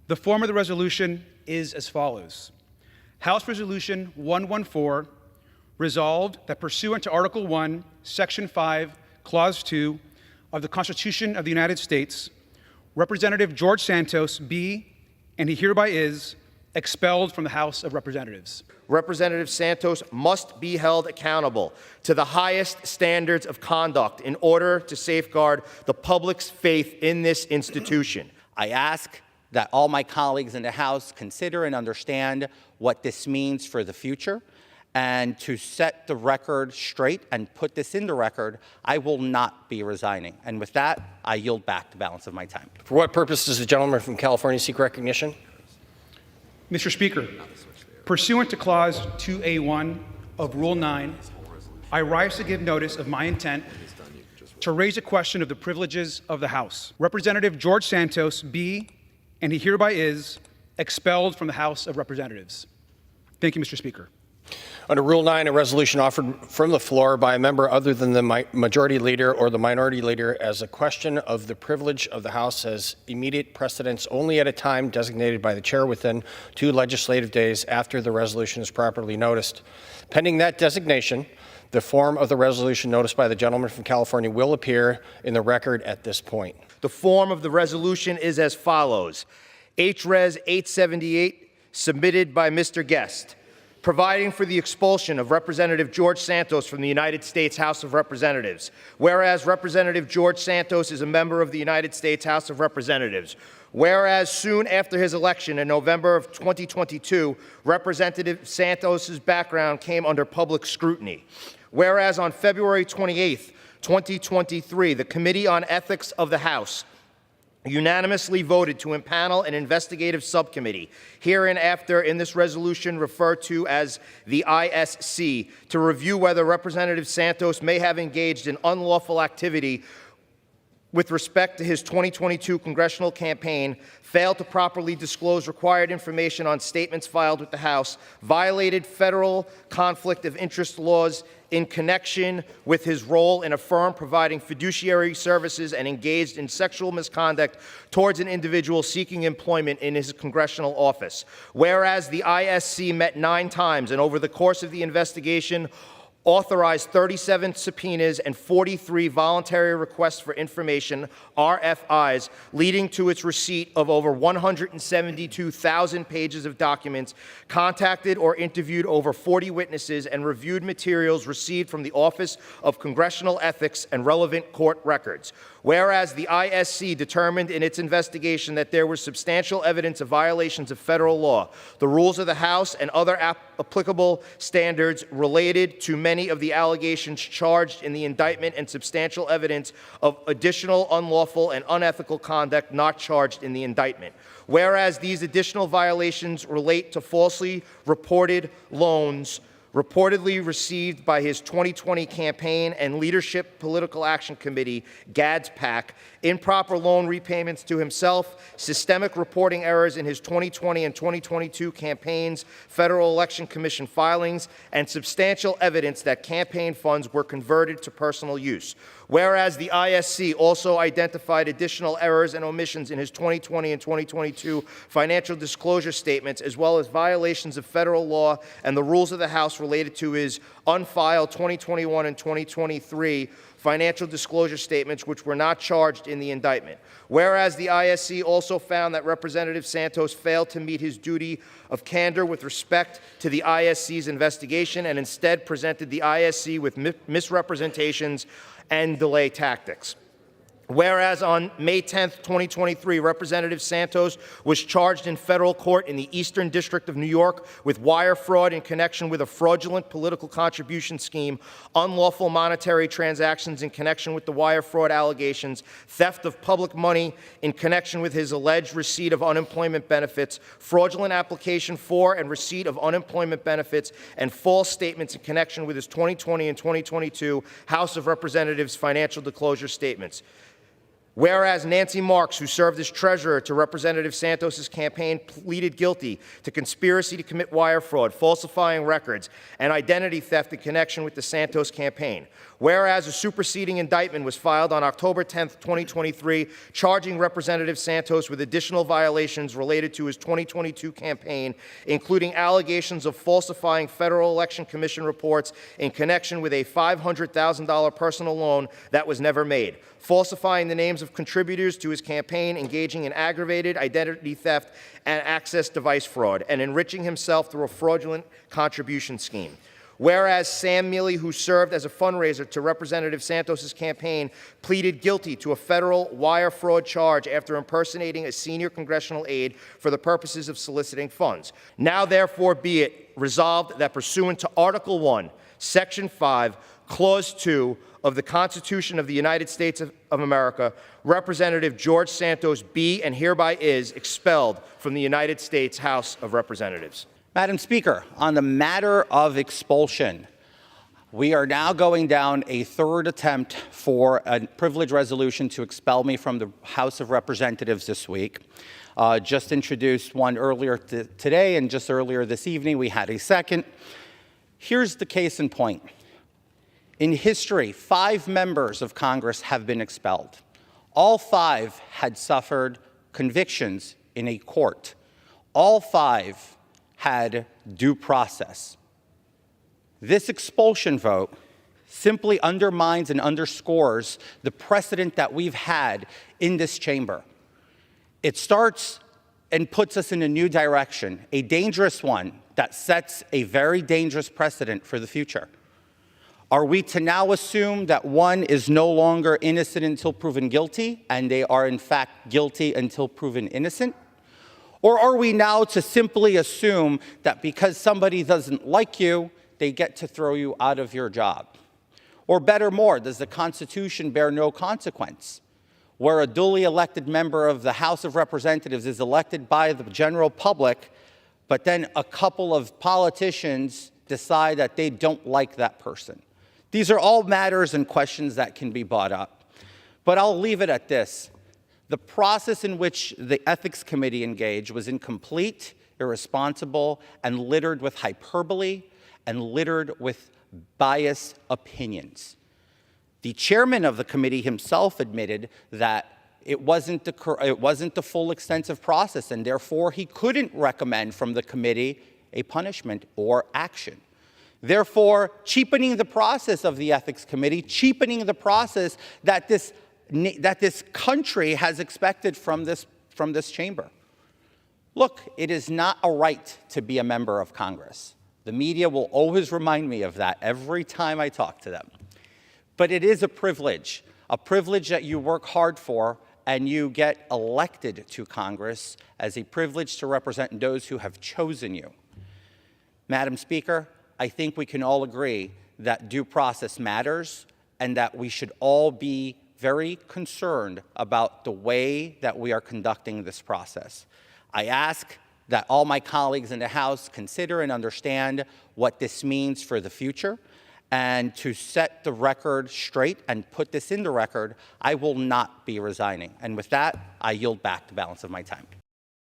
The form of the resolution is as follows. House Resolution 114, resolved that pursuant to Article 1, Section 5, Clause 2 of the Constitution of the United States, Representative George Santos be, and he hereby is, expelled from the House of Representatives. Representative Santos must be held accountable to the highest standards of conduct in order to safeguard the public's faith in this institution. I ask that all my colleagues in the House consider and understand what this means for the future. And to set the record straight and put this in the record, I will not be resigning. And with that, I yield back the balance of my time. For what purpose does the gentleman from California seek recognition? Mr. Speaker, pursuant to Clause 2A1 of Rule 9, I rise to give notice of my intent to raise a question of the privileges of the House. Representative George Santos be, and he hereby is, expelled from the House of Representatives. Thank you, Mr. Speaker. Under Rule 9, a resolution offered from the floor by a member other than the majority leader or the minority leader as a question of the privilege of the House has immediate precedence only at a time designated by the chair within 2 legislative days after the resolution is properly noticed. Pending that designation, the form of the resolution noticed by the gentleman from California will appear in the record at this point. The form of the resolution is as follows. H-Res 878, submitted by Mr. Guest, providing for the expulsion of Representative George Santos from the United States House of Representatives. Whereas Representative George Santos is a member of the United States House of Representatives. Whereas soon after his election in November of 2022, Representative Santos's background came under public scrutiny. Whereas on February 28th, 2023, the Committee on Ethics of the House unanimously voted to impanel an investigative subcommittee, hereinafter in this resolution referred to as the ISC, to review whether Representative Santos may have engaged in unlawful activity with respect to his 2022 congressional campaign, failed to properly disclose required information on statements filed with the House, violated federal conflict of interest laws in connection with his role in a firm providing fiduciary services, and engaged in sexual misconduct towards an individual seeking employment in his congressional office. Whereas the ISC met 9 times and over the course of the investigation authorized 37 subpoenas and 43 voluntary requests for information, RFIs, leading to its receipt of over 172,000 pages of documents, contacted or interviewed over 40 witnesses, and reviewed materials received from the Office of Congressional Ethics and relevant court records. Whereas the ISC determined in its investigation that there was substantial evidence of violations of federal law, the rules of the House, and other applicable standards related to many of the allegations charged in the indictment, and substantial evidence of additional unlawful and unethical conduct not charged in the indictment. Whereas these additional violations relate to falsely reported loans reportedly received by his 2020 campaign and Leadership Political Action Committee, GADS PAC, improper loan repayments to himself, systemic reporting errors in his 2020 and 2022 campaigns, Federal Election Commission filings, and substantial evidence that campaign funds were converted to personal use. Whereas the ISC also identified additional errors and omissions in his 2020 and 2022 financial disclosure statements, as well as violations of federal law and the rules of the House related to his unfiled 2021 and 2023 financial disclosure statements, which were not charged in the indictment. Whereas the ISC also found that Representative Santos failed to meet his duty of candor with respect to the ISC's investigation, and instead presented the ISC with misrepresentations and delay tactics. Whereas on May 10, 2023, Representative Santos was charged in federal court in the Eastern District of New York with wire fraud in connection with a fraudulent political contribution scheme, unlawful monetary transactions in connection with the wire fraud allegations, theft of public money in connection with his alleged receipt of unemployment benefits, fraudulent application for and receipt of unemployment benefits, and false statements in connection with his 2020 and 2022 House of Representatives financial disclosure statements. Whereas Nancy Marks, who served as treasurer to Representative Santos's campaign, pleaded guilty to conspiracy to commit wire fraud, falsifying records, and identity theft in connection with the Santos campaign. Whereas a superseding indictment was filed on October 10, 2023, charging Representative Santos with additional violations related to his 2022 campaign, including allegations of falsifying Federal Election Commission reports in connection with a $500,000 personal loan that was never made, falsifying the names of contributors to his campaign, engaging in aggravated identity theft and access device fraud, and enriching himself through a fraudulent contribution scheme. Whereas Sam Mealy, who served as a fundraiser to Representative Santos's campaign, pleaded guilty to a federal wire fraud charge after impersonating a senior congressional aide for the purposes of soliciting funds. Now therefore be it resolved that pursuant to Article 1, Section 5, Clause 2 of the Constitution of the United States of America, Representative George Santos be and hereby is expelled from the United States House of Representatives. Madam Speaker, on the matter of expulsion, we are now going down a third attempt for a privilege resolution to expel me from the House of Representatives this week. Just introduced one earlier today, and just earlier this evening we had a second. Here's the case in point. In history, 5 members of Congress have been expelled. All 5 had suffered convictions in a court. All 5 had due process. This expulsion vote simply undermines and underscores the precedent that we've had in this chamber. It starts and puts us in a new direction, a dangerous one that sets a very dangerous precedent for the future. Are we to now assume that one is no longer innocent until proven guilty, and they are in fact guilty until proven innocent? Or are we now to simply assume that because somebody doesn't like you, they get to throw you out of your job? Or better more, does the Constitution bear no consequence, where a duly elected member of the House of Representatives is elected by the general public, but then a couple of politicians decide that they don't like that person? These are all matters and questions that can be brought up. But I'll leave it at this. The process in which the Ethics Committee engaged was incomplete, irresponsible, and littered with hyperbole and littered with biased opinions. The chairman of the committee himself admitted that it wasn't the full extensive process, and therefore he couldn't recommend from the committee a punishment or action. Therefore, cheapening the process of the Ethics Committee, cheapening the process that this country has expected from this chamber. Look, it is not a right to be a member of Congress. The media will always remind me of that every time I talk to them. But it is a privilege that you work hard for, and you get elected to Congress as a privilege to represent those who have chosen you. Madam Speaker, I think we can all agree that due process matters, and that we should all be very concerned about the way that we are conducting this process. I ask that all my colleagues in the House consider and understand what this means for the future, and to set the record straight and put this in the record, I will not be resigning. And with that, I yield back the balance of my time.